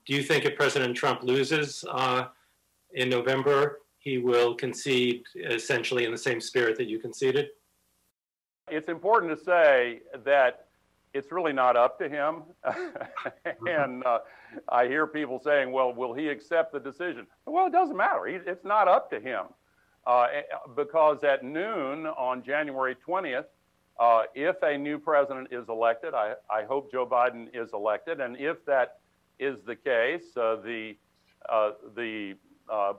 Do you think if President Trump loses in November, he will concede essentially in the same spirit that you conceded? It's important to say that it's really not up to him. And I hear people saying, well, will he accept the decision? Well, it doesn't matter. It's not up to him. Because at noon on January 20th, if a new president is elected, I hope Joe Biden is elected, and if that is the case, the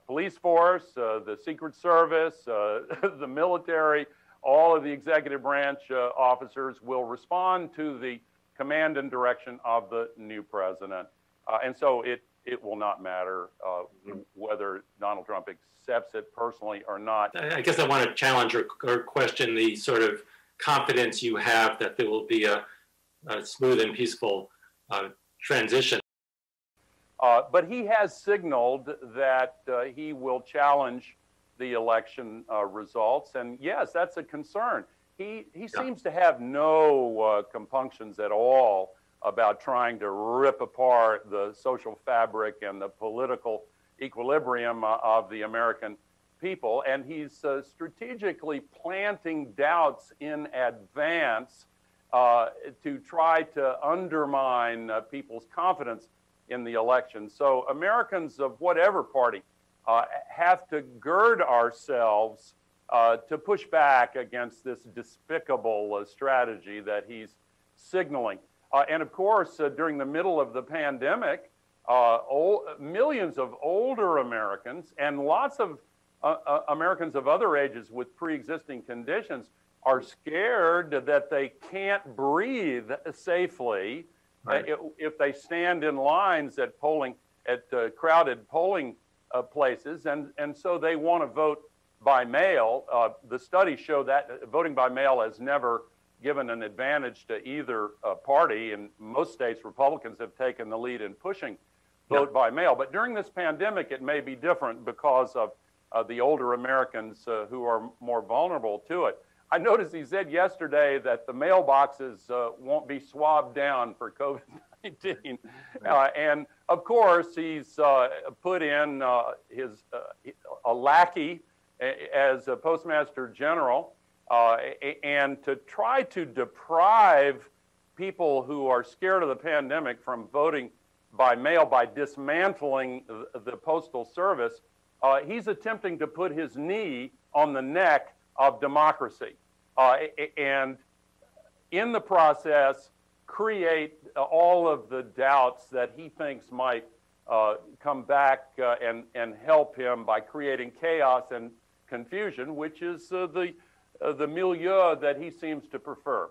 police force, the Secret Service, the military, all of the executive branch officers will respond to the command and direction of the new president. And so it will not matter whether Donald Trump accepts it personally or not. I guess I want to challenge or question the sort of confidence you have that there will be a smooth and peaceful transition. But he has signaled that he will challenge the election results, and yes, that's a concern. He seems to have no compunctions at all about trying to rip apart the social fabric and the political equilibrium of the American people, and he's strategically planting doubts in advance to try to undermine people's confidence in the election. So Americans of whatever party have to gird ourselves to push back against this despicable strategy that he's signaling. And of course, during the middle of the pandemic, millions of older Americans and lots of Americans of other ages with pre-existing conditions are scared that they can't breathe safely if they stand in lines at crowded polling places, and so they want to vote by mail. The studies show that voting by mail has never given an advantage to either party. In most states, Republicans have taken the lead in pushing vote by mail. But during this pandemic, it may be different because of the older Americans who are more vulnerable to it. I noticed he said yesterday that the mailboxes won't be swabbed down for COVID-19. And of course, he's put in a lackey as a Postmaster General, and to try to deprive people who are scared of the pandemic from voting by mail by dismantling the Postal Service, he's attempting to put his knee on the neck of democracy, and in the process create all of the doubts that he thinks might come back and help him by creating chaos and confusion, which is the milieu that he seems to prefer.